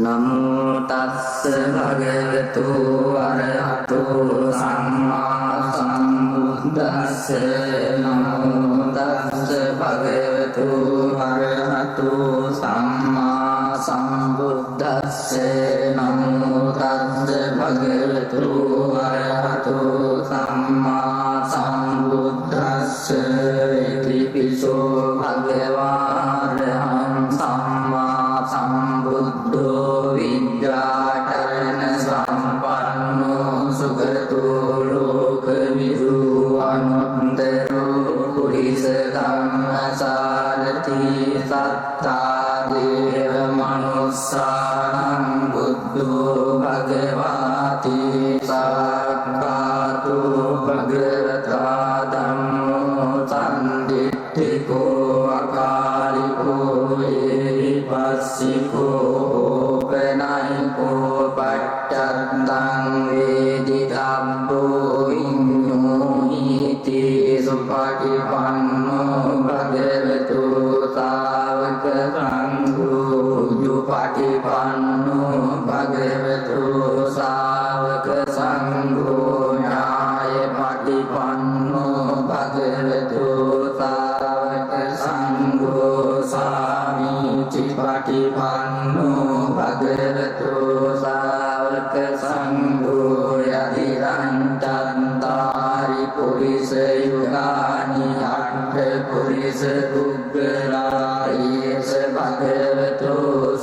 නමෝ තස්ස භගවතු අරහතෝ සම්මා සම්බුද්දස්ස නමෝ තස්ස භගවතු අරහතෝ සම්මා සම්බුද්දස්ස නමෝ තස්ස භගවතු අරහතෝ සම්මා සම්බුද්දස්ස ඉතිපිසෝ භගවාරහං සම්මා සම්බුද්ධෝ විද්‍යාචරණ සම්පන්නෝ සුගතෝ ලෝකවිදු අනුත්තරෝ පුරිස ධම්මසාරති සත්තා දේව මනුස්සානං බුද්ධෝ භගවාති සක්ඛාතු භගවතා ධම්මෝ සම්දිට්ඨිකෝ අකාලිකෝ පස්සිකෝ පනයිකෝ පට්ඨත්තං වේදිතබ්බෝ ඉඤ්ඤෝ ඉති සුපටිපන්නෝ භගවතු සාවක සංඝෝ යුපටිපන්නෝ භගවතු සාවක සංඝෝ ඥාය පටිපන්නෝ භගවතු සාවක සංඝෝ සාමීචි පටිපන්නෝ භගවතු සාවක සංඝෝ යදිරන්තන්තාරි පුරිස යුගානි අට්ඨ පුරිස පුග්ගලායේස භගවතු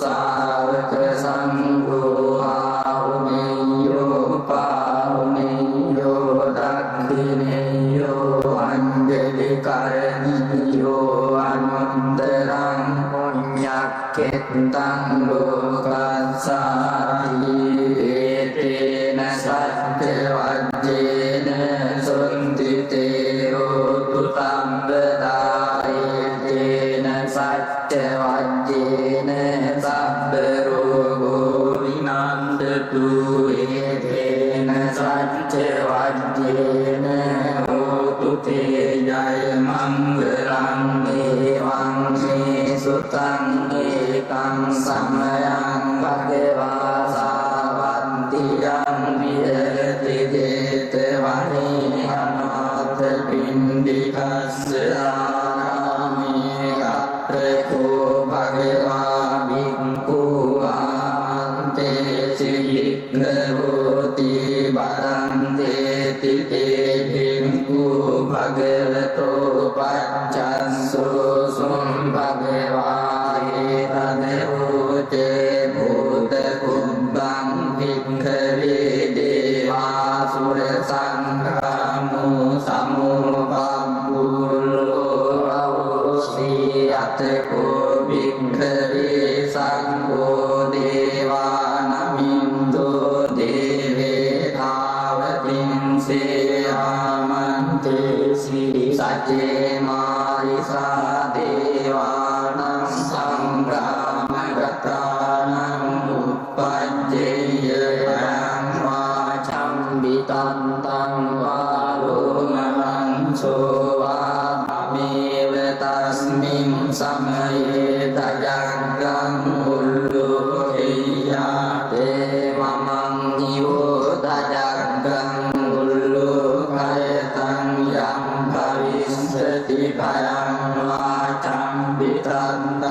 සාවක සංඝෝ ආහුනේයෝ පාහුනේයෝ දක්ඛිනේයෝ අංජලි කරණීයෝ අනුන්තරං පුඤ්ඤක්ඛෙත්තං ලෝකස්සාරි ඒතේන සත්‍ය වජ්ජේන සොන්තිතේ හෝතු සම්බදායේතේන සත්‍ය වජ්ජේන සබ්බ රෝගෝ විනන්දතු ඒතේන සත්‍ය වජ්ජේන හෝතු තේ ජය මංගලං දේවං මේ සුතං ඒකං සමයං භගවා සාවන්තියං විහෙරති ජේතවනේ අනාථ පිණ්ඩිකස්ස ආනාමේ අත්‍රකෝ භගවා භික්ඛු ආමන්තේ සික්ඛවෝති බරන්තේති තේ භික්ඛු භගවතෝ පච්චස්සෝ සුම් භගවා ඒතදෝචේ භූත කුබ්බං භික්ඛවේ දේවාසුර සංඝාමෝ සමෝපබ්බුලෝ අවෝසී අතකෝ භික්ඛවේ සංඝෝ දේවානමින්දෝ දේවේ තාවතින්සේ ආමන්තේසි සච්චේ මාරිසා දේවානං සංග්‍රාමගතානං උප්පජ්ජේය චම්බිතන්තං වාලෝමනං සෝවාමේව තස්මින් සමයේ දජංගං උල්ලෝකේයාතේ මමං නිවෝ දජංගං උල්ලෝකයතං යම් භවිස්සති භයං වාචම්බිතන්තං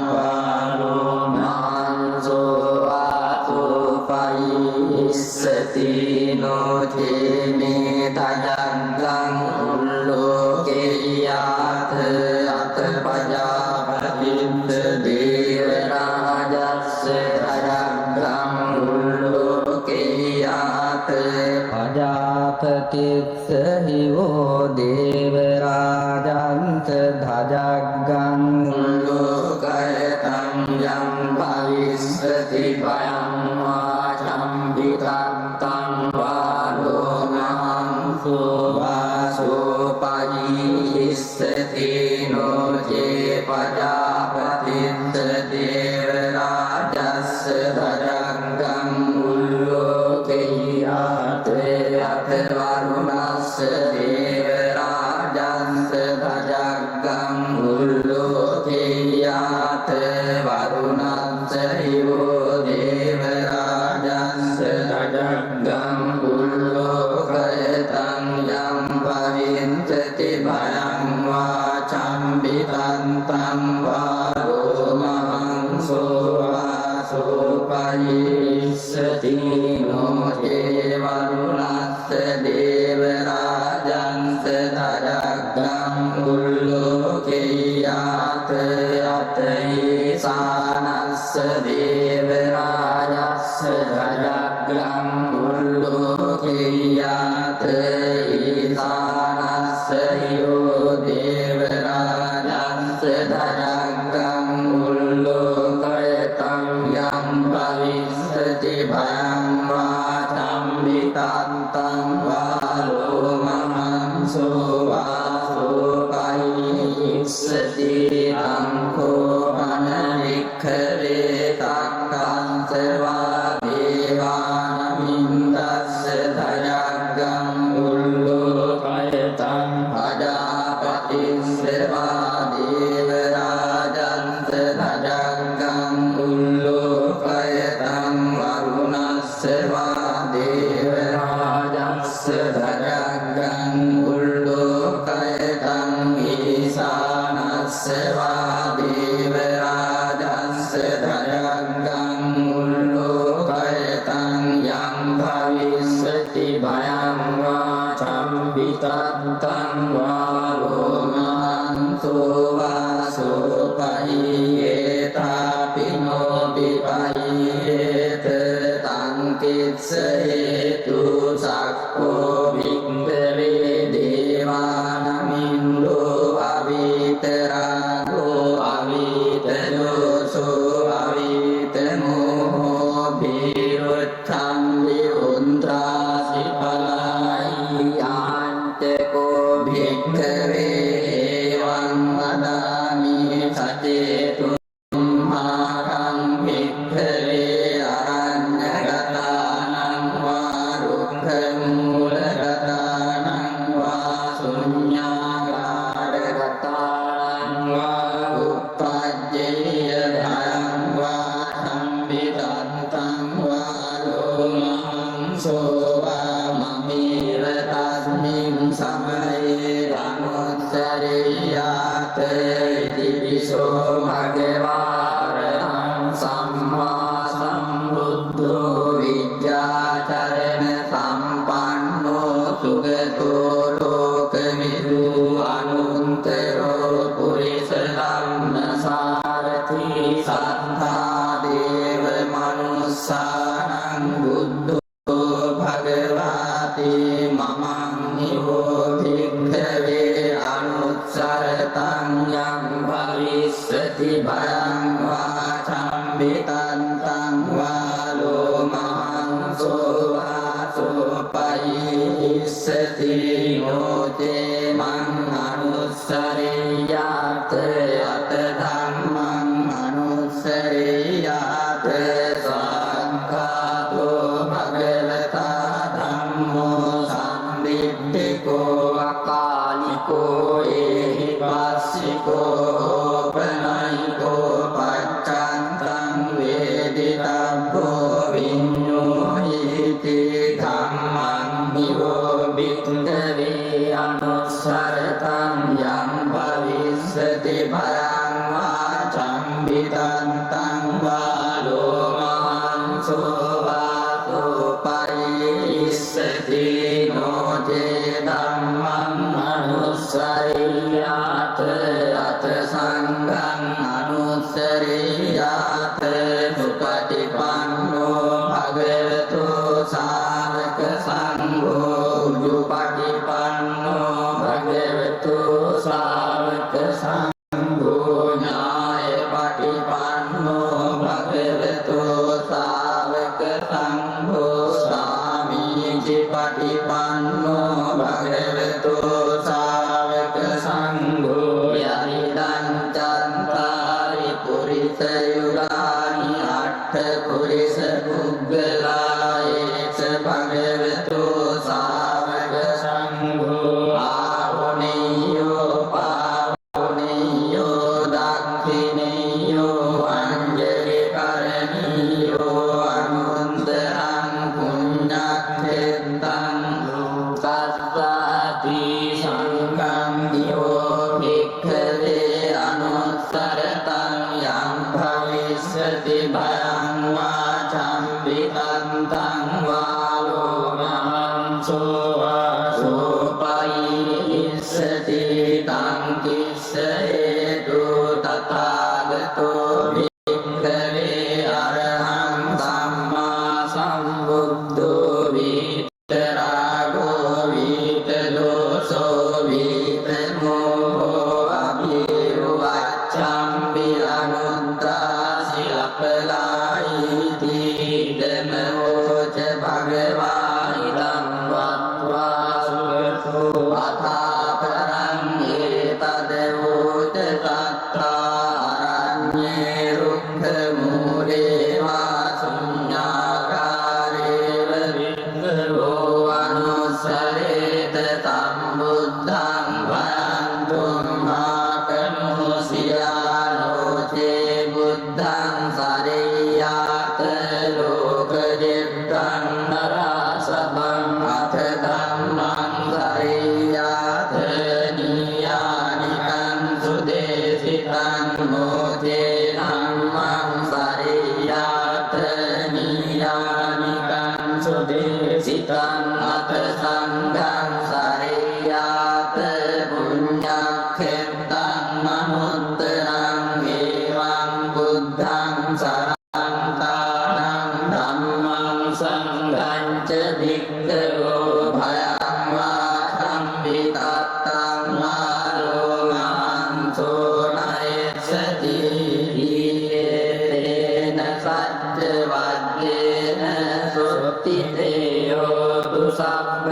වාලෝමනං සෝවාතෝපයිස්සති නොචේ මේ දජංගං උල්ලෝකේයාත අත පජාපතිස්ස දේවරාජස්ස දජංගං උල්ලෝකේයාත පජාපතිස්ස හිවෝ දේවරාජන්ත ධජග්ගං උල්ලෝකයතං යම් භවිස්සති භයං වාචම්බිතන්තං වාලෝමහං සෝවාසෝපයිස්සති නොචේ පජාපතිස්ස දේවරාජස්ස ධජග්ගං උල්ලෝකේයාතේ අත වරුණස්ස දේවරාජන්ත ධජග්ගං උල්ලෝකේයාත වරුණස්ස හිවෝ te isanassa yo devarajassa dhajaggam ullokaytam yam bhavissati bhayam vācam vitantam vālomahanso vāsopayissati tanko mananikkave takkansava devanamindassa dhajaggam ullokaytam ajapatissava devarajassa dhajaggam ullokaytam varunassa devarajassa dhajaggam ullokaytam īsānassa devarajassa dhajaggam ullokaytam yam bhavissati bhayam vācam vitantam vālomahanso vāsopayiyetapi-no vipayiyeta tankitsa hetu sakko bhikkhave devanamindo avitarago avitayoso avitamoho bhirutham viuntrasi palayanteko bhikkhave evam vadami sacetu mahang bhikkhave aranyagatanam va rukkhamulagatanam va sunyagāragatanam va uppajjaya dhayam va samvitantam va lomahanso va mamira tasmin samaye anussariyate itipiso bhagavāraham sammā sambuddho vidyācarana sampanno sugato lokamidu anuntaro purisa dhamma sarathi sattha deva manussanam buddho bhagavati mamam niho bhikkhave anussaratam yam bhavissati bhayam vācam vitantam vālomahanso vāsopayissati no te man anussariyate ata dhammam anussariyate sankhato bhagavata dhammo samdittiko akaliko ehipassiko opanayiko paccantam veditabbo vinyuhiti dhammam nivo bhikkhave anussaratam yam bhavissati bhayam vācam vitantam vālomahanso vāsopayissati no te dhammam anussariyate ata sangham anussariyate supatipanno bhagavato sāvaka sangho ujupatipanno bhagavato sāvaka sangho nyāyapatipanno bhagavato sāvaka sangho sāmīcipatipanno bhagavato sāvaka sangho yadidam cantari purisa yugani atta purisa puggalayeca bhagavato sāvaka sangho āhuneyo pāhuneyo dakkhineyo anjali karaniyo anuntaram punyakhettam sassati sangham niyo bhikkhave anussaratam yam bhavissati bhayam vācam vitantam vālomahanso vāsopayissati tankissa hetu tathāgato bhikkhave araham sammā sambuddho vitarago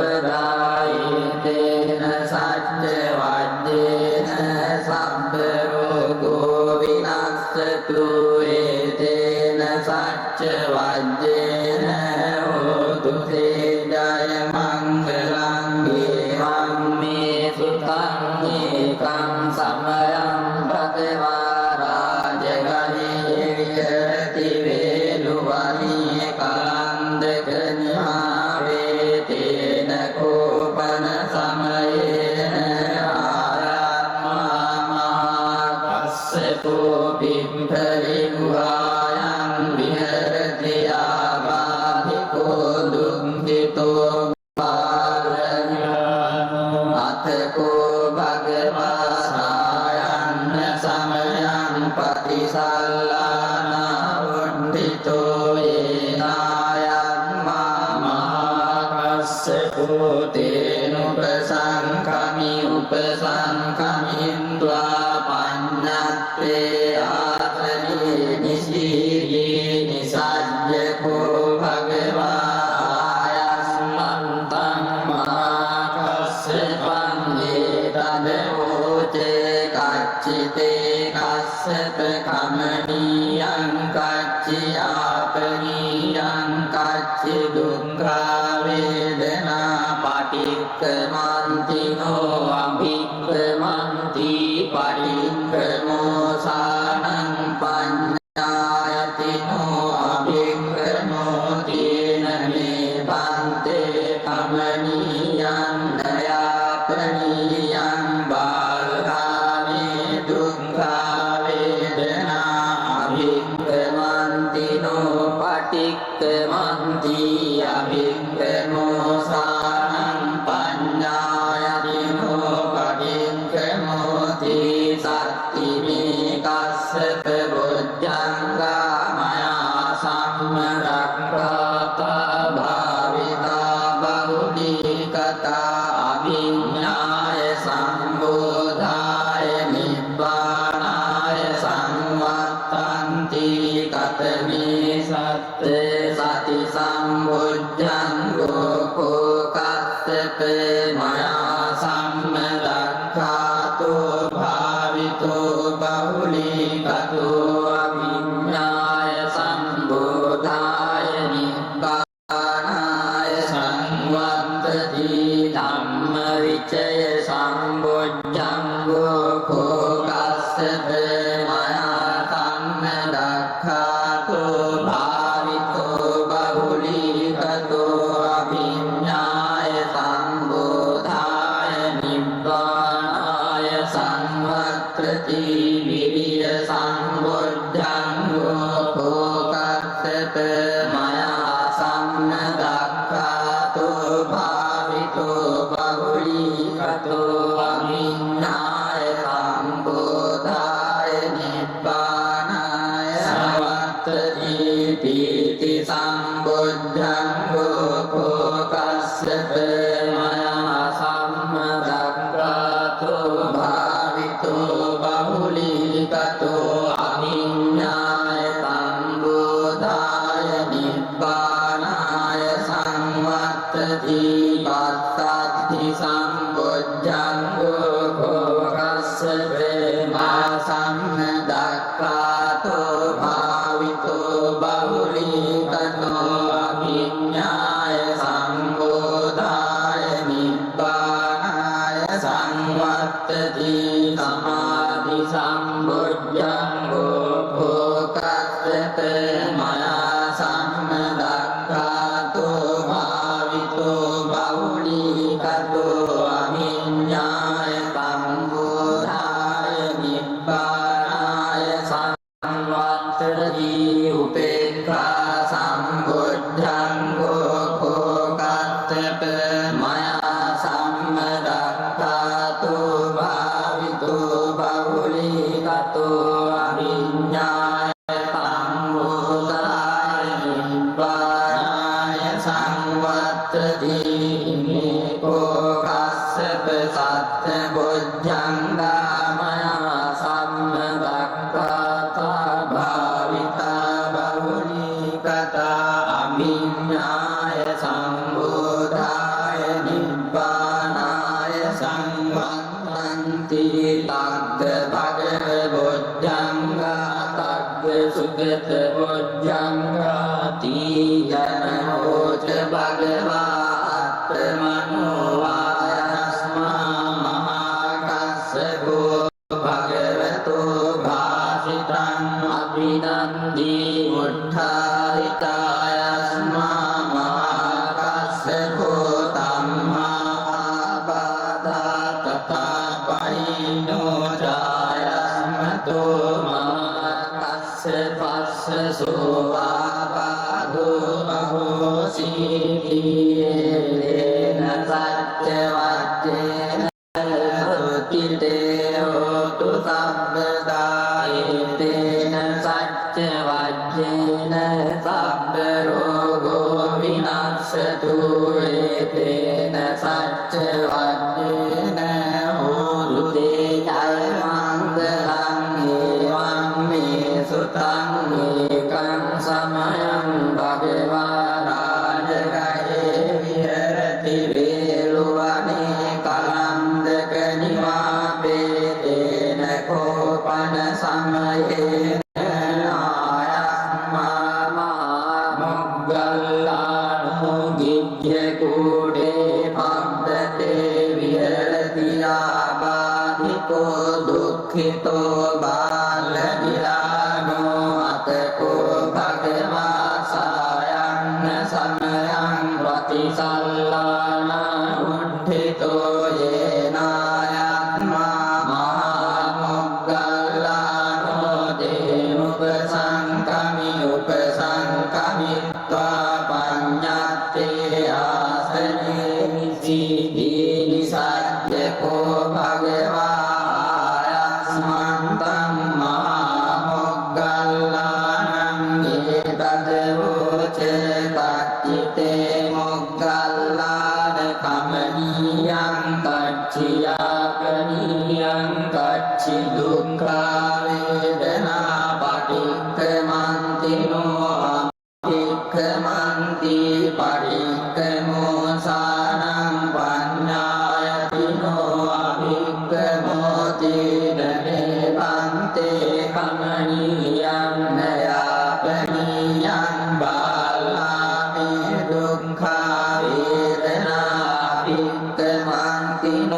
උපදායිතේන සච්ච වජ්ජේන සබ්බ රෝගෝ විනස්සතු ඒතේන සච්ච වජ්ජේන හෝතු තේ ජය මංගලං ඒවං මේ සුතං ඒකං සමයං භගවා රාජගණේ විහෙරති වේලුවනී කලන්දක නිහාවේ තේන කෝපන සමයේන ආයත්මා කස්සතෝ පිම්පරිග්වායං විහෙරති ආවාධිකෝ දුක්ඛිතෝ අතකෝ භගවා සායන්න සමයං පටිසල්ලාන වණ්ඩිතෝ ඒනායත්මා මහාකස්සපෝ තේනුපසංකමි උපසංකමින්ද්වා පඤ්ඤත්තේ ආත්මනේ නිසීයේ නිසජ්ජකෝ භගවා ආයස්මන්තං මහාකස්සපං ඒතදෝචේ කච්චිතේ කස්සප කමනීයං කච්චියාපනීයං කච්චි දුක්ඛා වේදනා පටික්ඛමන්තිනෝ අභික්ඛමන්ති පටික්ඛමෝසානං පඤ්ඤායතිනෝ අභික්ඛමෝති නමේ පන්තේ කමනීයං නයාපනීයං බාලකාමේ දුක්ඛා වේදනා අභික්ඛමන්තිනෝ පටික්ඛමන්ති අභික්ඛමෝසානං පඤ්ඤායතිනෝ පටික්ඛමෝති සත්තිමේ කස්සප බොජ්ජංගා මයා සම්මරක්ඛාතා භාවිතා බහුලීකතා අභිඤ්ඤාය සම්බෝධාය නිබ්බානාය සංවත්තන්ති කතමේ සත්ත සති සම්බොජ්ජංගෝ කෝකස්සප මයා සම්මදක්ඛාතෝ භාවිතෝ බහුලීකතෝ අභිඤ්ඤාය සම්බෝධාය නිබ්බානාය සංවත්තති ධම්ම විචය සම්බොජ්ජංගෝ කෝකස්සප මයා සම්මදක්ඛාතෝ භාවිතෝ බහුලීකතෝ අභිඤ්ඤාය සම්බෝධාය නිබ්බානාය සංවත්තති විරිය සම්බොජ්ජංගෝ කෝකස්සප මයා සම්මදක්ඛාතෝ භාවිතෝ බහුලීකතෝ අභිඤ්ඤාය සම්බෝධාය නිබ්බානාය සංවත්තති පීති සම්බොජ්ජංගෝ කෝකස්සප මයා සම්මදක්ඛාතෝ භාවිතෝ බහුලීකතෝ අභිඤ්ඤාය සම්බෝධාය නිබ්බානාය සංවත්තති පස්සද්ධි සම්බොජ්ජංගෝ කෝකස්සප මා සම්මදක්ඛාතෝ භාවිතෝ බහුලීකතෝ අභිඤ්ඤාය සම්බෝධාය නිබ්බානාය සංවත්තති සමාධි සම්බොජ්ජංගෝ කෝකස්සප මයා සම්මදක්ඛාතෝ භාවිතෝ බහුලීකතෝ අභිඤ්ඤාය සම්බෝධාය නිබ්බානාය සංවත්තති උපේක්ඛා සම්බොජ්ජංගෝ කෝකස්සප මයා සම්මදක්ඛාතෝ භාවිතෝ බහුලීකතෝ අභිඤ්ඤාය සම්බෝධාය නිබ්බානාය සංවත්තති කෝකස්සප සත්ත බොජ්ජංගා මයා සම්මදක්ඛාතා භාවිතා බහුලීකතා අභිඤ්ඤාය සම්බෝධාය ติตักเตภะเกบุญยังกาตักเกสุเกตบุญยังกาติยะนะโมจะภะเกวะอัตตมโนวายาสมามหากัสสะโภภะเกวะโตภาสิตังอภินันติพุทธาหิตายาสมามหากัสสะโภธัมมาปาทาตถาปริโนจายาสมโตมหากัสสะปัสสะโสภาปาโตมโหสิติเตนะสัจจวัจเจนะติเตโหตุสัพพะาเตนะสัจจวัจเจนะสัพพะโรโกวินัสสตุเอเตนะสัจจวัจเจนะโหตุเตชัยมังคลังเอวังเมสุตังเอกังสมัยังภะเกวาราชกะเยวิหรติเวลุวะเนกะลันตะกะนิวาเปเตนะโคปะนะสัมเยนะอายัมมามามกกัลลานุกิจเจกุเดภัตตะเตวิหรติอาบาธิโกดุขิโตบาลดิลาโนอัตโกภะเกวะสายันนะสัมยังปฏิสัลลานาอุทธิโตเยนายัตมามหามกกัลลาโนเตมุปสังคมิอุปสังคมิตวาปัญญาเตอาสเนนิสิตินิสัจเจโกภะเกวะอายัสมันตัมมหามกกัลลานังเอตัสโวเชตัจจิเตมกกัลลานะกัมมณียังกัจฉิยากนิยังกัจฉิดุขะเวทนาปฏิฆะมันติโนภิกขมันติปริกขโมสานังปัญญายติโนอภิกขโมตินะเมปันเตคัมมณียังนยาปนิยังบาลามิดุขะเวทนาภิกขมันติโน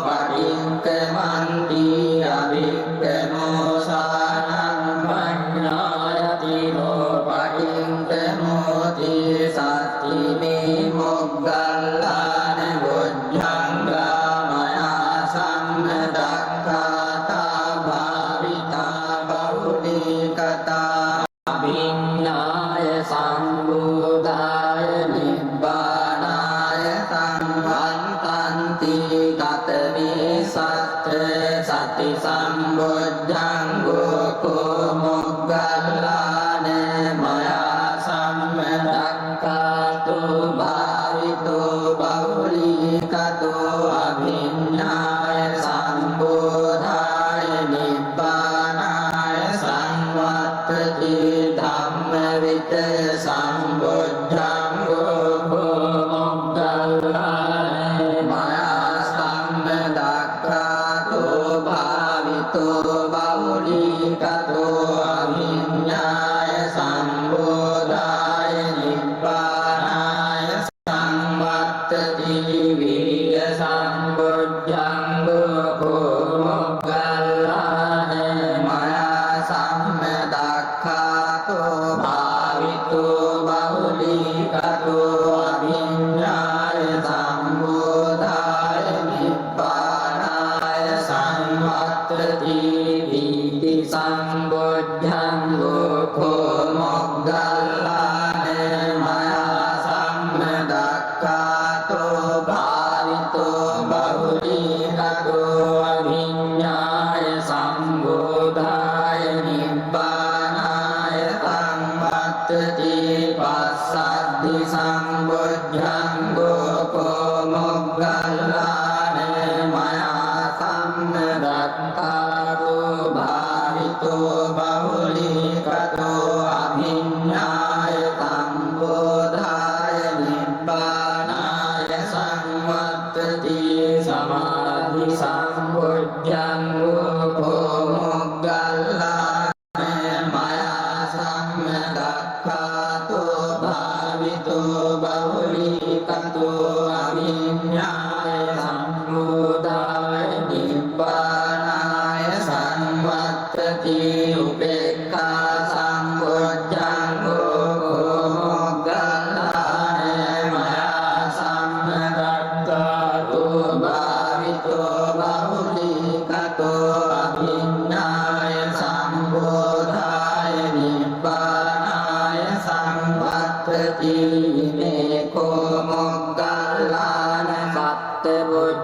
ปริกขมันติอภิกขโมสานังปัญญายติโนปริกขโมติสัตติเมมกกัลลานะบุญยังกามยาสัมมดักขาตาภาวิตาบาหุลิกตาภิญญายสัมบูดายนิพพานายสัมพันตันติกัตมิสัตเตสัตติสัมบุญยังบุโกมกกัลลานะมยาสัมมดักขาตุภาวิตุบาหุลิกตุอภิญญายสัมบูดายนิพพานายสังวัตติธัมมวิเตสัมบุญยังบุโกมกกัลลานะมยาสัมมดักขาตุภาวิตุบาหุลิกตุอภิญญายสัมบูดายนิพพานายสังวัตติวิริยสัมบุญยังบุโกมกกัลลานะมยาสัมมดักขาตุภาวิตุบาหุลิกตุอภิญญายสัมบูดายนิพพานายสังวัตติวิริยสัมบุญยังบุโกมกกัลลานะมยาสัมมดักขาตุภาวิตุบาหุลิกตุอภิญญายสัมบูดายนิพพานายสังวัตติปัสสัตติสัมบุญยังบุโกมกกัลลานะมยาสัมมดักขาตุภาวิตุบาหุลิกตุอภิญญายสัมบูดายนิพพานายสังวัตติสมาธิสัมบุญญา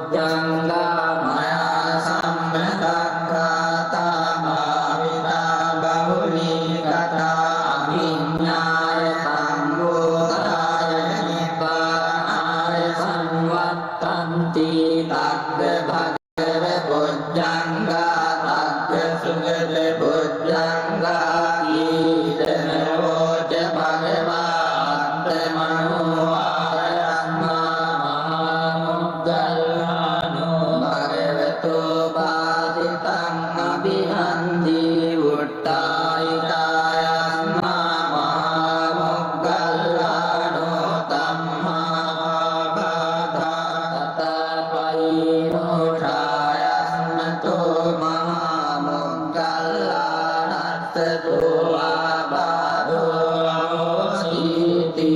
bojjanga maya sammadakkata bhavita bahuli kata abhinyaya tambodaya nibbanaya sanvattanti tagga bhagava bojjanga tagga sugata bojjanga idanaroca bhagava attamano arasma mahamuggallano bhagavato bhaditam abhinandi uttayitayasma mahamuggallano tamma bhadha tatapayino shayasmato mahamuggallanattato abhado siti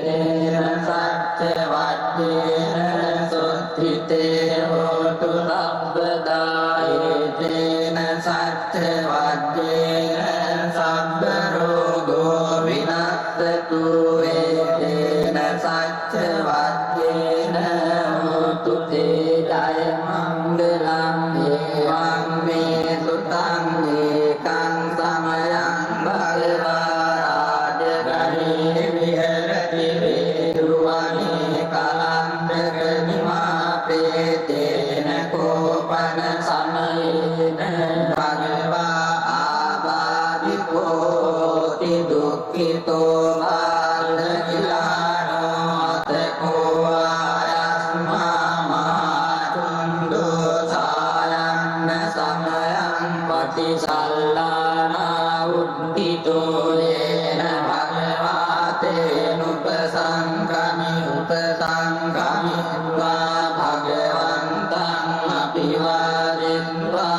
tena saccavajjena suttite hotu sabbadaye tena saccavajjena sabbarogo vinassatu tena saccavajjena hotu te jaya mangalam evam me sutam ekam samayam bhagava rajagare viharati veduvane kalandaka nimape tena kopana samayena bhagava abadiko ti dukkito baldakilano ateko ayasma mahachundo sayanna samayam patisallana uddito yena bhagavate nupasangami upasangami bhagavantam abhivaditva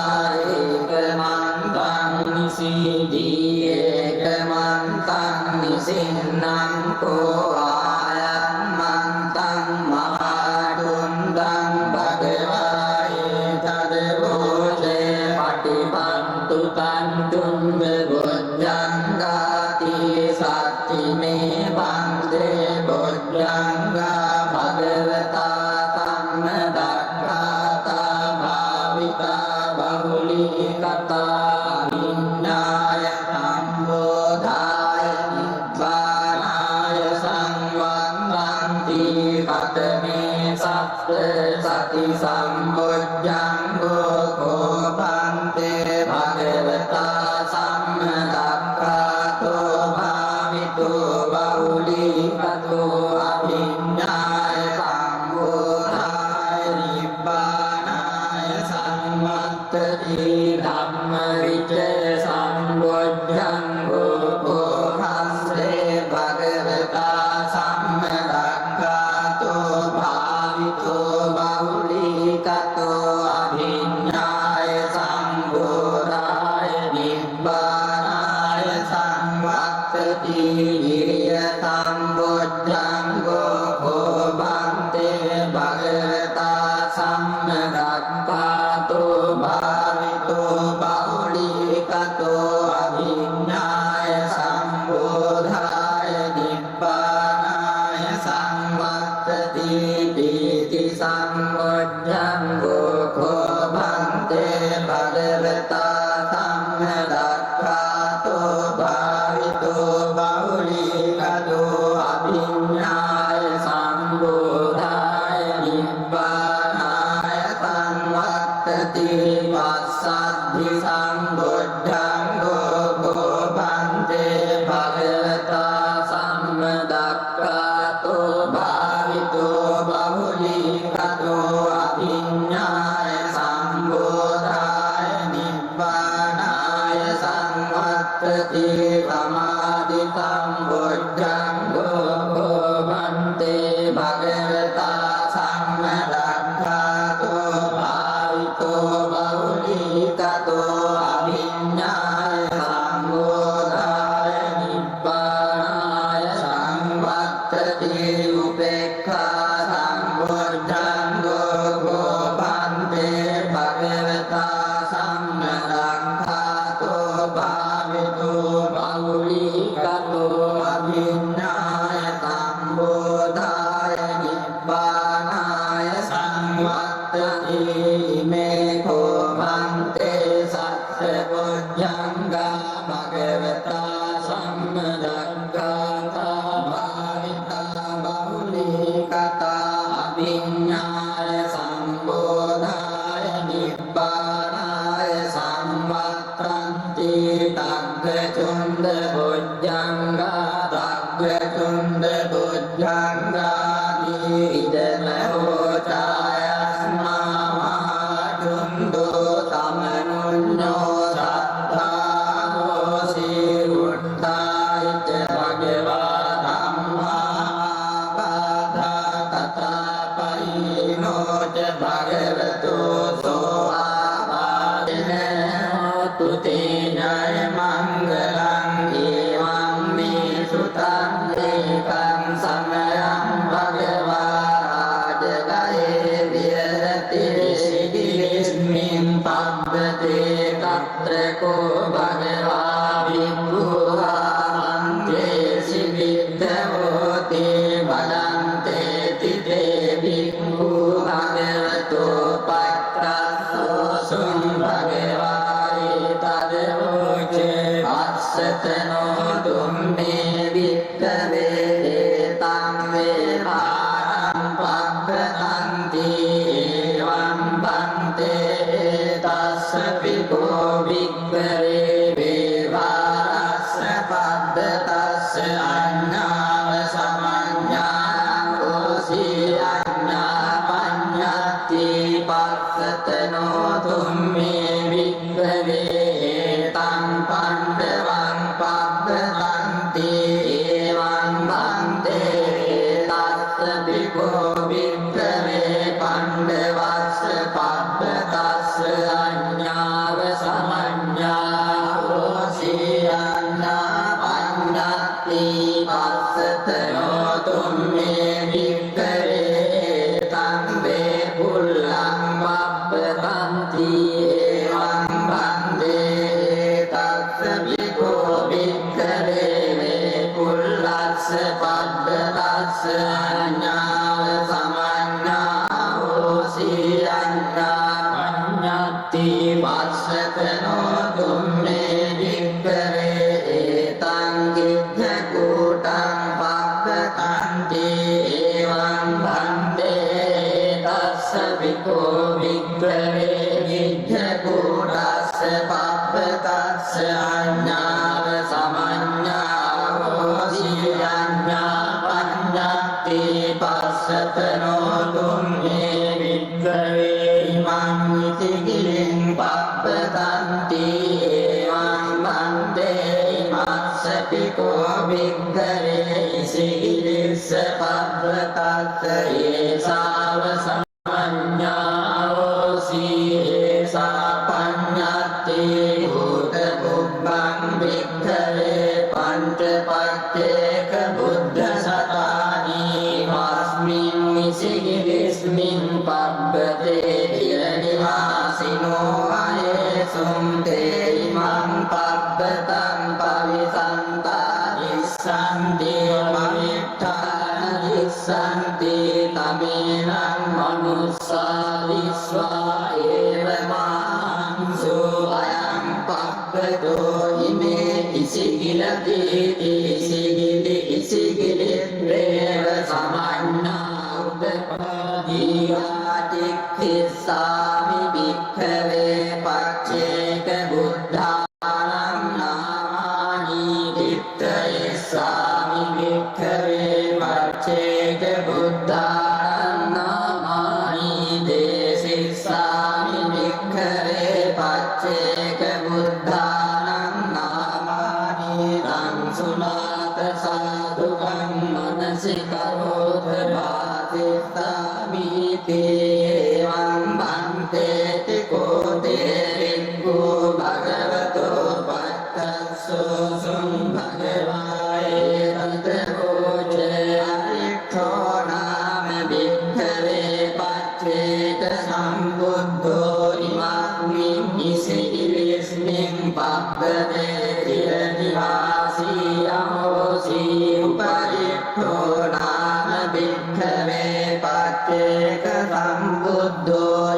ekamantam nisidhi ekamantam nisinnam ko ayammantam mahadundam bhagavaye tadvoje patipantu tantunga bojjangati satti me bande bojjanga bhagavata sammadakkata bhavita bahuli kata vinnaya sambodhaya nibbanaya sanvantanti katame satte sati sambojjango kopante bhagavata sammadakkata bhavito bahuli kato abhinyaya sambodhaya nibbanaya sanvattati dhamma vicaya sambojjango kopante bhagavata sammadakkata bhavito bahuli kato abhinyaya sambodhaya nibbanaya sanvattati viriya sambojjango kopante bhagavata sammadakkata bhavito bahuli kato abhinyaya sambodhaya nibbanaya sanvattati piti sambojjango kopante bhagavata sammadakkata bhavito bahuli kato abhinyaya sambodhaya nibbanaya sanvattati passaddhi sambojjango kopante bhagavata sammadakkata bhavito bahuli kato abhinyaya sambodhaya nibbanaya sanvattati samadhi sambojjango kopante bhagavata sammadakkata bhavito bahuli kato abhinyaya sambodhaya nibbanaya sanvattati upekha sambojjango me ko bhante satte bojjanga bhagavata sammadaggatha bhavita bahulikata abhiññāya sambodhāya nibbanāya samvatranti taggachunda bojjanga taggachunda bojjanga Buddho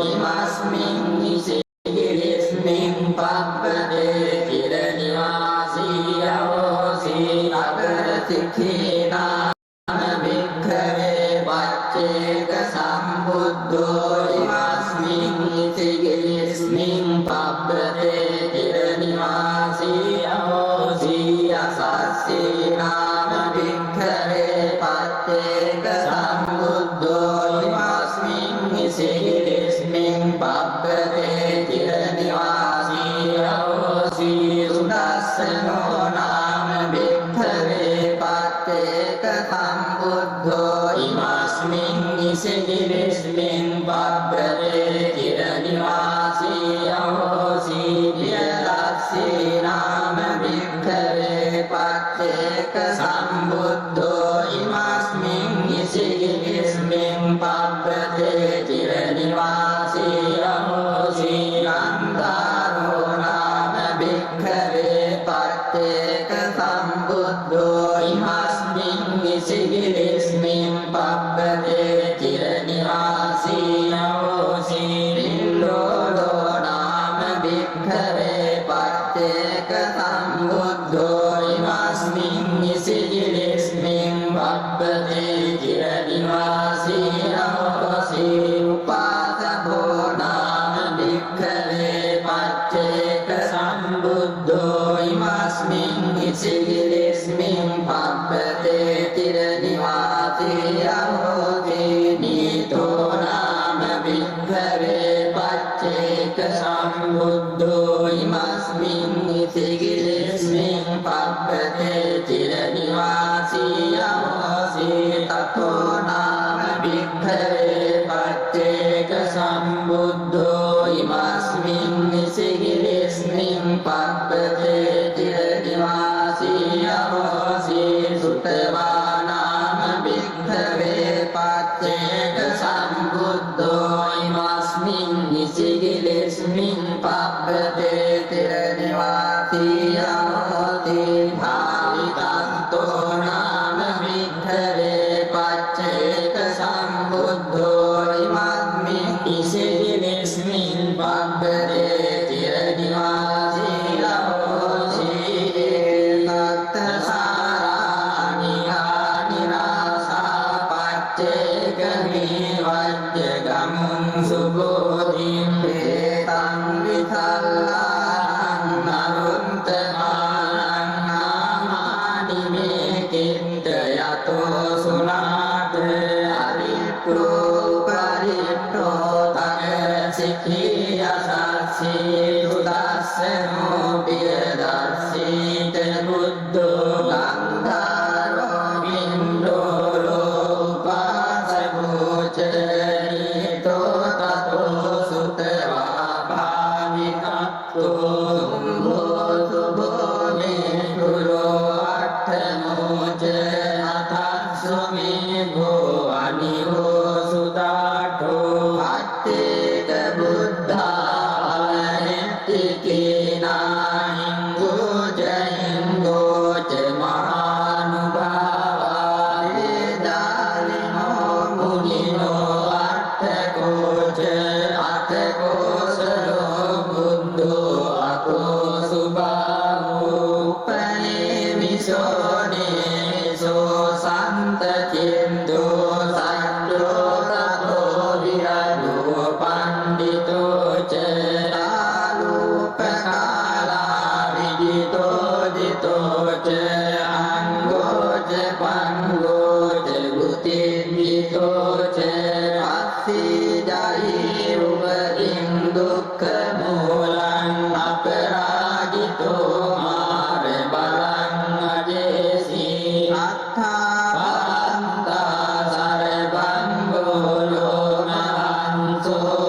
ඉමස්මින් ඉතිගිරිස්මින් පබ්බතේ චිරනිවාසී අහෝසී අසස්සී නාම භික්ඛවේ පච්චේක සම්බුද්ධෝ ඉමස්මින් ඉතිගිරිස්මින් පබ්බතේ චිරනිවාසී අහෝසී සුදස්සනෝ නාම භික්ඛවේ පච්චේක සම්බුද්ධෝ ඉමස්මින් ඉසිගිරිස්මින් පබ්බතේ චිරනිවාසී අහෝසී පියදස්සී නාම භික්ඛවේ පච්චේක සම්බුද්ධෝ ඉමස්මින් ඉසිගිරිස්මින් පබ්බතේ චිරනිවාසී අහෝසී අන්තරෝ නාම භික්ඛවේ පච්චේක සම්බුද්ධෝ ඉමස්මින් ඉසිගිරිස්මින් පබ්බතේ චිරනිවාසී අහෝසී පිල්ලෝලෝ නාම භික්ඛවේ පච්චේක සම්බුද්ධෝ ඉමස්මින් ඉසිගිරිස්මින් පබ්බතේ චිරනිවාසී අහෝසී උපාසකෝ නාම භික්ඛවේ පච්චේක සම්බුද්ධෝ ඉමස්මින් ඉසිගිරිස්මින් පබ්බතේ චිරනිවාසී අහෝසී නීතෝ නාම භික්ඛවේ පච්චේක සම්බුද්ධෝ ඉමස්මින් ඉසිගිරිස්මින් පබ්බතේ චිරනිවාසී අහෝසී තතෝ නාම භික්ඛවේ පච්චේක සම්බුද්ධෝ ඉමස්මින් ඉසිගිරිස්මින් පබ්බතේ චිරනිවාසී අහෝසී සුතවා නාම භික්ඛවේ පච්චේක සම්බුද්ධෝ ඉමස්මින් ඉසිගිරිස්මින් පබ්බතේ චිරනිවාසී අහෝසී භාවිතන්තෝ නාම භික්ඛවේ පච්චේක සම්බුද්ධෝ ඉමස්මින් ඉසිගිරිස්මින් පබ්බතේ චිරනිවාසී අහෝසී තත්තසාරාණි ආනිරාසා පච්චේක විවජ්ජ ගමුං සුබෝධින් හේතං විතල්ලාං නරුන්තමානං නාමානි මේ කිත්ත යතෝ සුනාත අරිට්ඨෝ පරිට්ඨෝ තගර සිඛී අසස්සී සුදස්සනෝ පියදස්සී ත බුද්ධෝ ගන්ධාරෝ බින්දෝ ලෝපාසකෝ ච නීතෝ තතෝ සුතවා භාවිකත්තෝ සුභෝ සුභෝ මේ තුලෝ අට්ඨමෝ ච අතස්සු මේ භෝ අනිහෝ සුදාඨෝ අත්තේක බුද්ධා නිත්තිකේනාහිං ගෝචයිං ගෝච මහානුභාවා වේදාලිනෝ මුනිනෝ අට්ඨකෝච අට්ඨකෝසලෝ බුද්ධෝ අතෝ සුභාවෝ උපනේමිසෝ නේමිසෝ සන්ත චින්දෝ සන්්ජෝ තතෝ විරජෝ පණ්ඩිතෝ ච ආලෝකකාලා විදිතෝ දිතෝ ච අංගෝ ච පංගෝ ච බුතින්දිතෝ ච අස්සීජයි උපරින් දුක්ඛ මූලං අපරාජිතෝ මාර බලං අජේසී අත්ථා සරබං ගෝලෝ නහන්සෝ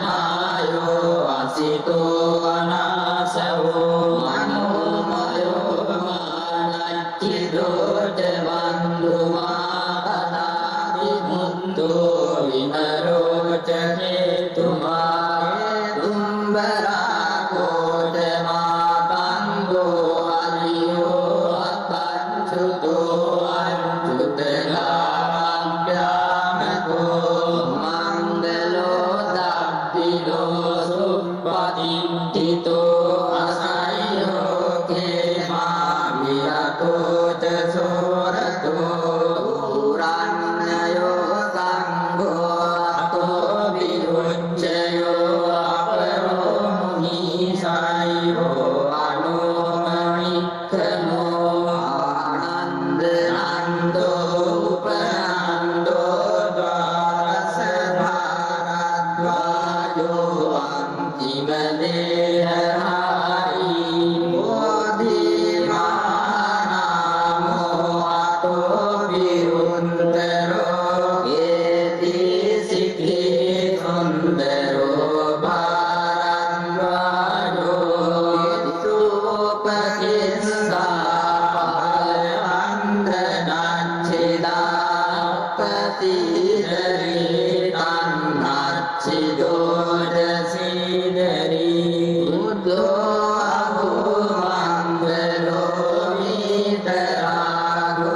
උත්තන්දමායෝ අසිතෝ අනාසවෝ මනෝමයෝ මානච්චිදෝ ච වන්දුමා කදාදි මුත්තෝ විනරෝ ච හේතුමා හේතුම්බරා කෝට මාතංගෝ අරියෝ අත්ංචුතෝ අංචුතලාභ්‍යාමකෝ මංගලෝ දබ්බිලෝ සුප්පතින්තිතෝ අසයෝ කේමා විරතෝ ච සෝරතෝ පුරන්නයෝ සංඝෝ සුන්දරෝ භාරද්වාජෝ සුපතිස්සා පහලවන්දනච්චිදා පතිදරී තන්නච්චිදෝදසීදරී බුද්ධෝ අහුමංගලෝ විතරාගෝ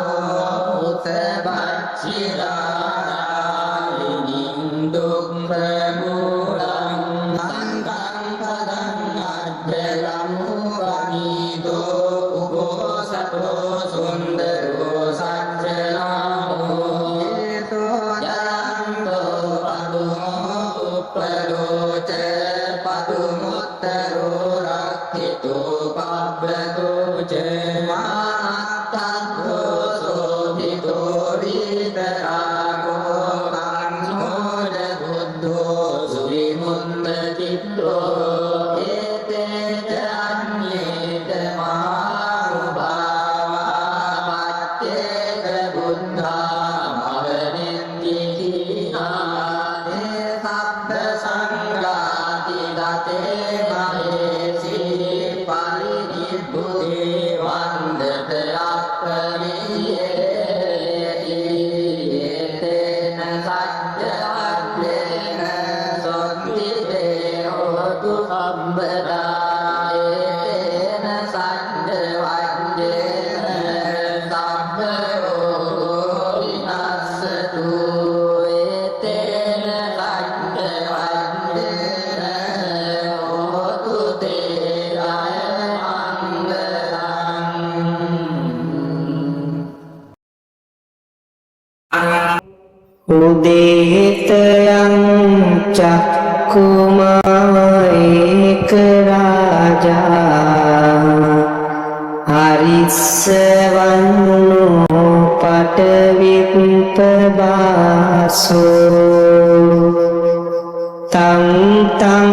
උතබච්චිරාරාලිනින් දුක්ඛමූලං සංඝං පදං අජ්ජලමුපනීතෝ උපෝසතෝ සුන්දරෝ සච්චනාමෝ හේතෝ ජයන්තෝ පදුමෝ උප්පරෝච පදුමුත්තරෝ රක්ඛිතෝ පබ්බතෝ ච මාත්තෝ සෝධිතෝ විතරාගෝ කන්නෝද බුද්ධෝ සුවිමුත්ත චිත්තෝ ඒතේත අඤ්ඤේත මහානුභාවා පච්චේත බුද්ධා භවනින්දිතිනානේ සබ්බ සංඝාති දතේ මහේසී පරිනිබ්බුතේ වන්දත අප්පරියේතේන සච්චවද්දේන සොත්තිතේ හෝතු සම්බදා ඒතේන සච්චවද්දේන සම්බරෝ විනස්සතු ඒතේන සච්චවද්දේන හෝතු තේ ජය උදේතයං චක්කුමායේක රාජා හරිස්සවන්නෝ පටවිප්පබාසෝ තං තං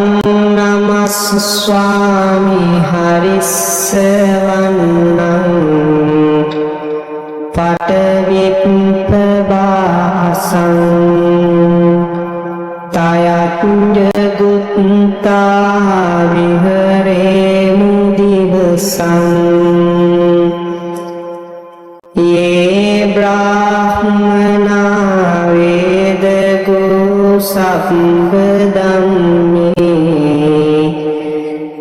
නමස් ස්වාමි හරිස්සවන්නං පටවිප්පබාසං තයත්ජගුත්තා විහරේමු දිවසං යේ බ්‍රාහ්මනා වේදගෝ සම්බදම්මේ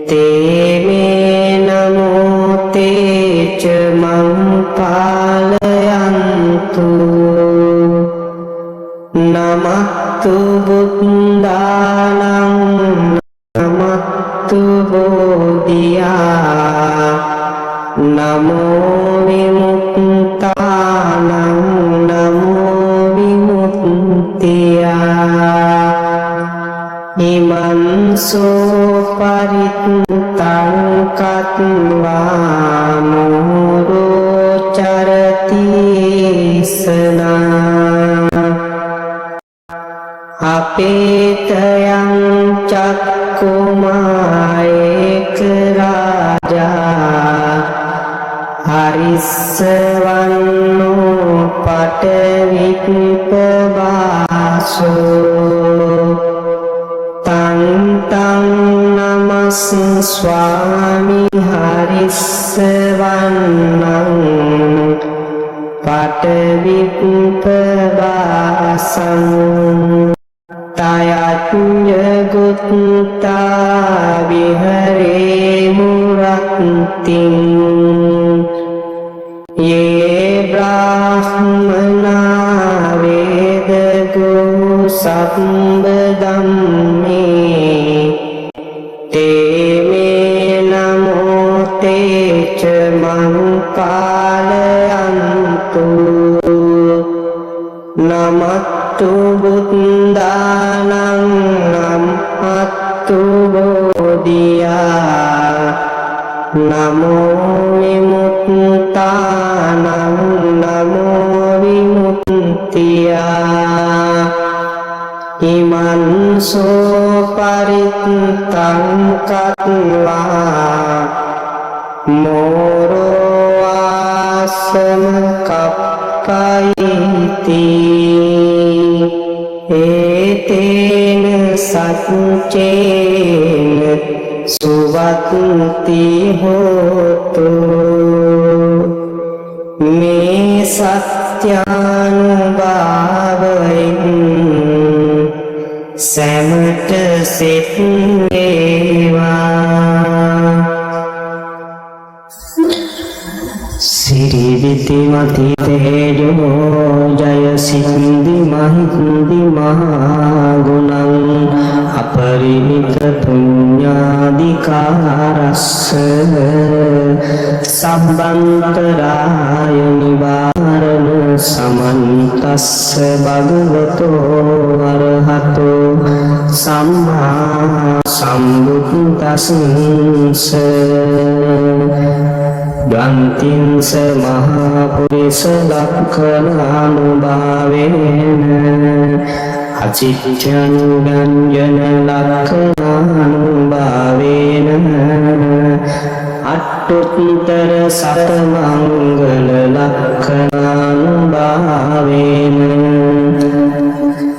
තේ මේ නමෝ තේච මං පාලයන්තු නමත්තු බුද්ධානං නමත්තු බෝධියා නමෝ විමුක්තානං නමෝ විමුක්තියා ඉමන්සෝ පරිත්තං කତ୍වා මෝරෝ චරති සනා අපේතයං චක්කුමායේක රාජා හරිස්සවන්නෝ පටවිප්පබාසෝ තං තං නමස් ස්වාමි හරිස්සවන්නං පටවිප්පබාසං තයත්ජගුත්තා විහරේමු රත්තිං යේ බ්‍රාහ්මනා වේදගෝ සම්බදම්මේ තේ මේ නමෝ තේච මං පාලයන්තු නමත්තු බුද්ධානං නමත්තු බෝධියා නමෝ විමුක්තානං නමෝ විමුක්තියා ඉමන්සෝ පරිත්තං කତ୍වා මෝරෝ ආසන කප්පයිති ඒතේන සච්චේන සුවත්ති හෝතු මේ සත්‍යානුභාවයෙන් සැමට සිත් වේවා සිරිවිතිමති තේජෝ ජය සින්දි මහින්දි මහගුණං අපරිමිත පුඤ්ඤාධිකාරස්ස සම්බන්තරාය නිවාරණ සමන්තස්ස භගවතෝ අරහතෝ සම්මා සම්බුද්දස්ස ගන්තිංස මහා පුරිස ලක්ඛණානුභාවේන අචිත්‍යං ගංජන ලක්ඛණානුභාවේන අට්ඨුත්තර සතමංගල ලක්ඛණානුභාවේන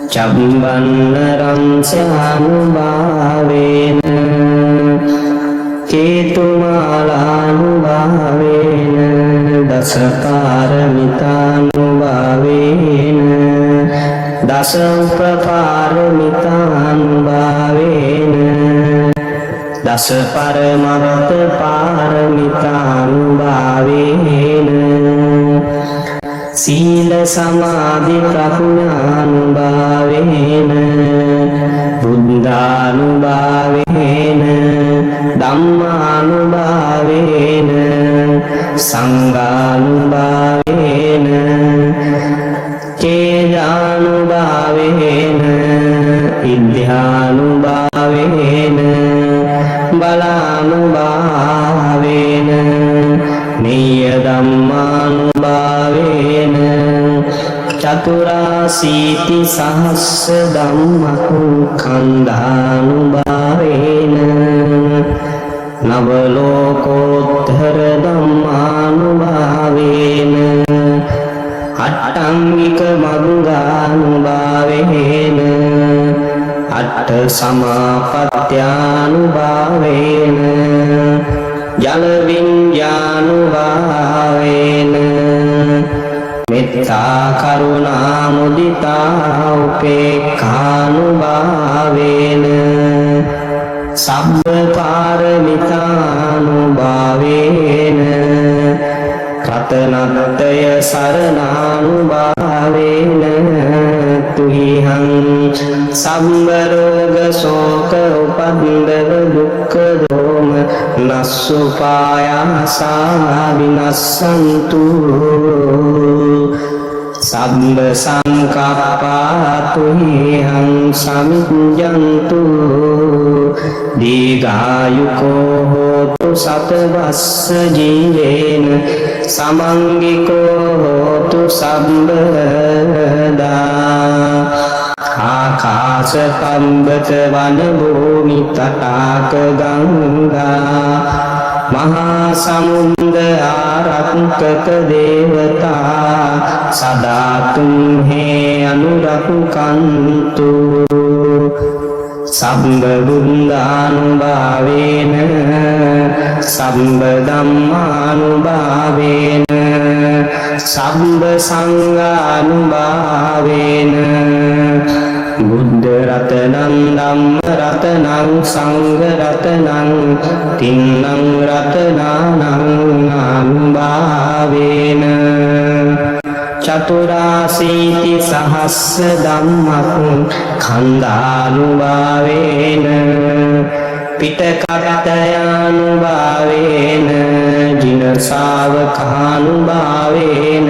චම්බන්න රංසානුභාවේන කේතුමාලානුභාවේන දසපාරමිතානුභාවේන දස උපපාරමිතානුභාවේන දස පරමත්ත පාරමිතානුභාවේන සීල සමාධි ප්‍රඥානුභාවේන බුද්ධානුභාවේන ධම්මානුභාවේන සංඝානුභාවේන චේදානුභාවේන ඉද්ධානුභාවේන බලානුභාවේන නිය ධම්මානුභාවේන චතුරාසීති සහස්ස ධම්මකුඛන්ධානුභාවේන නවලෝකෝත්තර ධම්මානුභාවේන අට්ඨංගික මග්ගානුභාවේන අට්ඨ සමාපත්ත්‍යානුභාවේන ජල විඤ්ඤානුභාවේන මෙත්තා කරුණා මුදිතා උපේක්ඛානුභාවේන සබ්බ පාරමිතානුභාවේන රතනත්‍රය සරණානුභාවේන තුහිහං සම්බ රෝග ශෝක උපද්දව දුක්ඛ දෝම නස්සුපායාසා විනස්සන්තු සම්බ සංකප්පා තුහිහං සමිඤ්ඤන්තු දීඝායුකෝ හෝතු සතවස්ස ජීවේන සමංගිකෝ හෝතු සම්බදා ආකාශ පම්බත වන භූමි තටාක ගංගා මහා සමුද්ද ආරක්කක දේවතා සදා තුම්හේ අනුරක්කන්තු සම්බ බුද්ධානුභාවේන සම්බ ධම්මානුභාවේන සම්බ සංඝානුභාවේන බුද්ධ රතනං ධම්ම රතනං සංඝ රතනං තින්නං රතනානං අනුභාවේන චතුරාසීති සහස්ස ධම්මකුඛන්ධානුභාවේන පිටකටයානුභාවේන ජින ශාවකානුභාවේන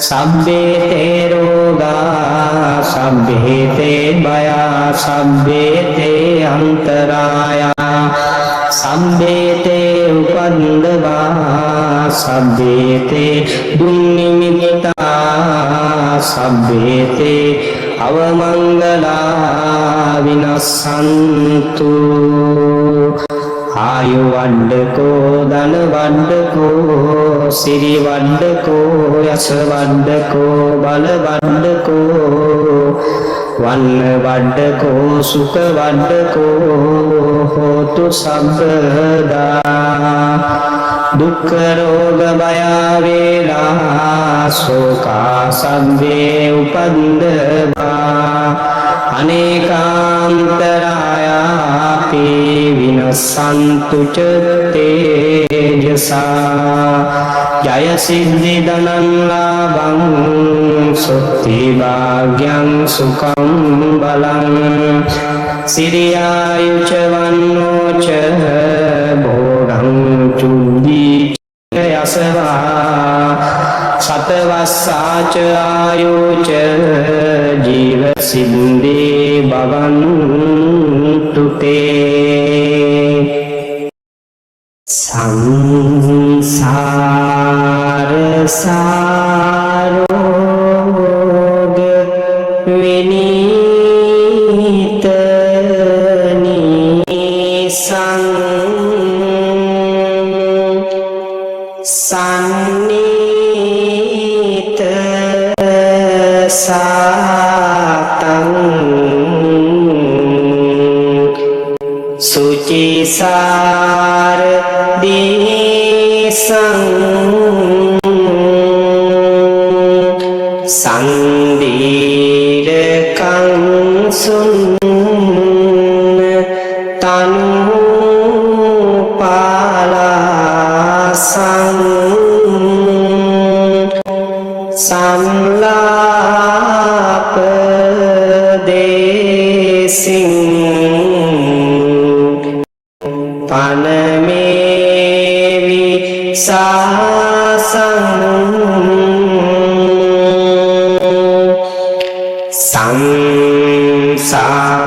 සබ්බේ තේ රෝගා සබ්බේ තේ භයා සබ්බේ තේ අන්තරායා සබ්බේ තේ උපන්දවා සබ්බේ තේ දුන්නිමිත්තා සබ්බේ තේ අවමංගලා විනස්සන්තු ආයු වඩ්ඩකෝ ධන වඩ්ඩකෝ සිරි වඩ්ඩකෝ යස වඩ්ඩකෝ බල වඩ්ඩකෝ වන්න වඩ්ඩකෝ සුඛ වඩ්ඩකෝ හෝතු සබ්බදා දුක්ඛ රෝග භය වේලා ශෝකා සබ්බේ උපද්දවා අනේකාන්තරායාපි විනස්සන්තු ච තේජසා ජය සිද්ධි ධනං ලාභං සුත්ති භාග්‍යං සුඛං බලං සිරියායුච වන්නෝ ච භෝගං චුද්ධි යසවා සතවස්සාච ආයුච ජීව සින්දී භවන්තු තේ සංසාර සාරෝග විනීත නිසං සම්නිත සාතං සුචිසාර දේසං සංදීරකං සුන්න තනු පාලාසං සම්ලාප දේසින් පනමේවි සාසං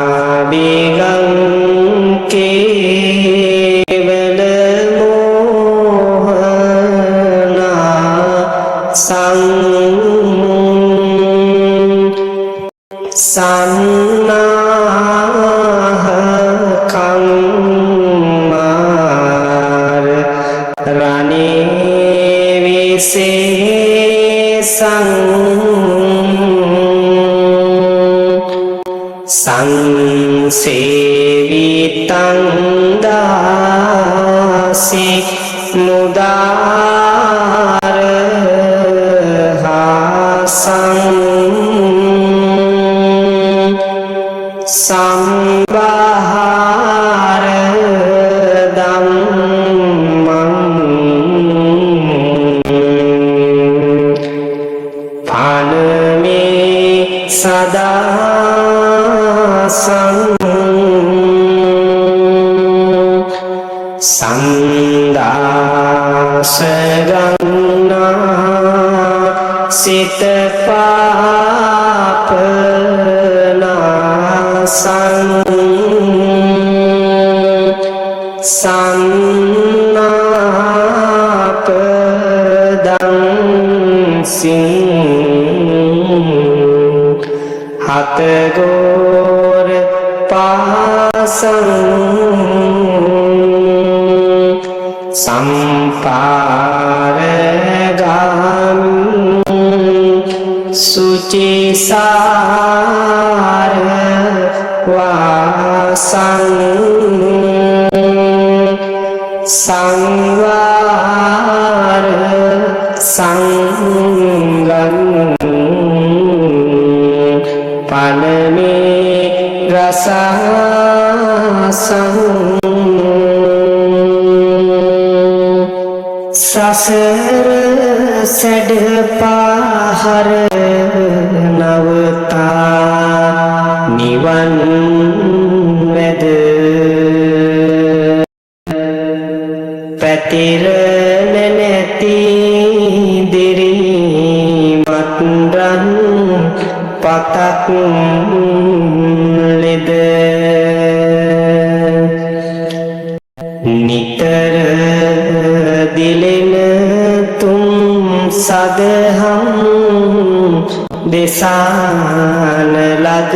සංසාබිගං කේවල මෝහනා සන්නාහ කම්මාර රණේ විසේසං සංසේවිතං දාසි මුදාර හාසං සම්බාර ධම්මං පානමේ සදා සන්දාසගන්නා සිත පාපනාසං සන්නාපදං සිං හතගෝර පාසං සම්පාරගාම සුචිසාර වාසං සංවාර සංගං පනමේ රසසං සසර සැඩ පාහර නවතා නිවන් වැද පැතිරන නැති දිරිමත් රන් පතක් ලෙද නිතර දිලෙන තුම් සදහම් දෙසාන ලද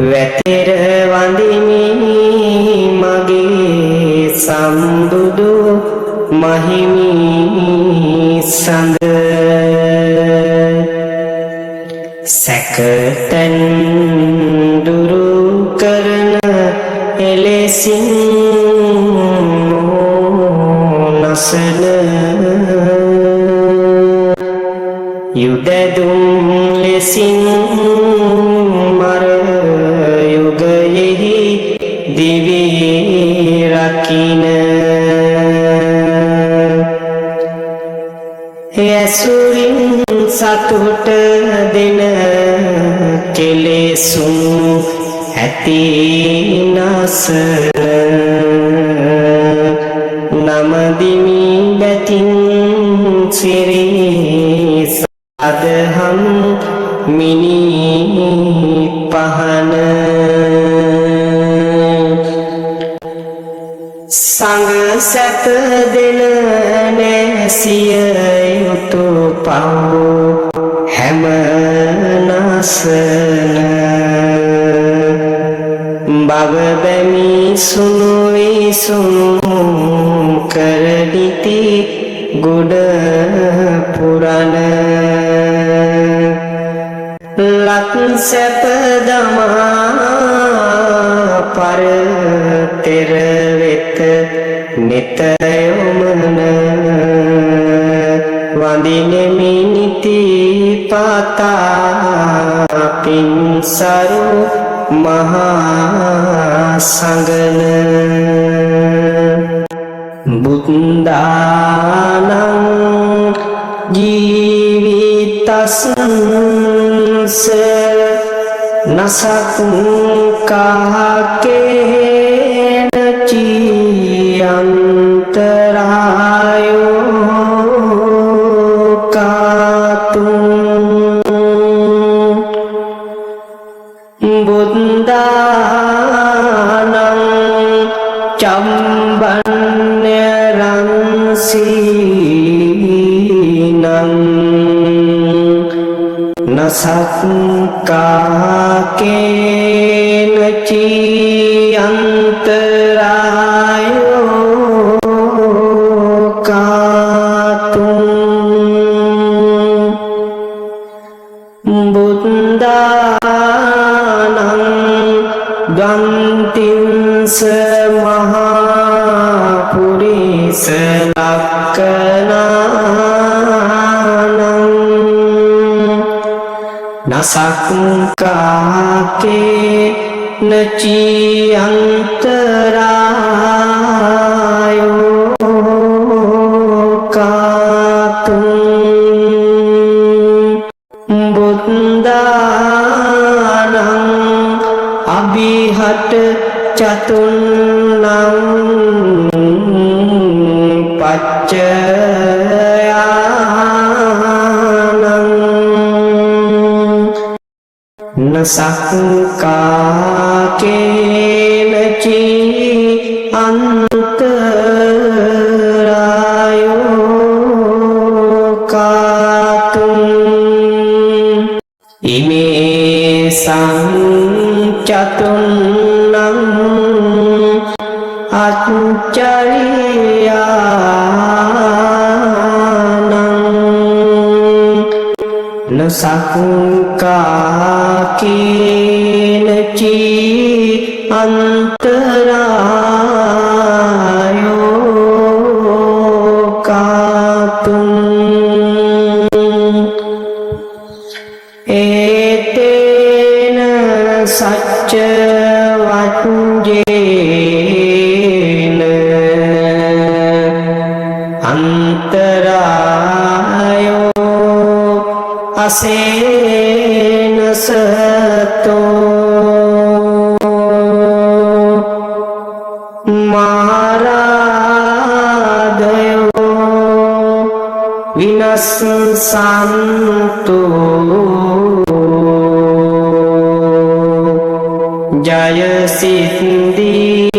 වැතිර වඳිමි මගේ සම්බුදු මහිමි සඳ සැකතැන් දුරු කරන එලෙසින් නසන යුදදුම් ලෙසින් මර යුගයෙහි දිවි රකින ඇසුරින් සතුට දෙන කෙලෙසුන් ඇති නසන නමදිමි බැතින් සිරි සදහම් මිනි පහන සංග සැප දෙන නැසිය යුතු පව් හැම නසන බව බැමි සුණු විසුණු කරදිති ගොඩ පුරණ ලත් සැප දමා පර තෙර වෙත නිත යොමන වඳිනෙමි නිති පාතා පින්සරු මහා සංගන බුද්ධානං ජීවිතස්ස නසක්කාකේන චියන්තරායෝ කාතුං බුද්ධානං චම්බන්‍ය රංසීනං නසක්කාකේන චියන්තරායෝ කාතුං බුද්ධානං ගන්තිංස මහා පුරිස ලක්ඛනානං නසක්කාකේ නචියන්තරායෝ කාතුං බුද්ධානං අභිහට චතුන්නං පච්චයානං නසක්කාකේන චියන්තරායෝ කාතුං ඉමේ සංචතුන්නං අච්චරියානං නසක්කාකේන චියන්තරායෝ කාතුං ඒතේන සච්ච වච්චේන අන්තරායෝ අසේන සතෝ මාරාදයෝ විනස්සන්තු ජය සිද්ධි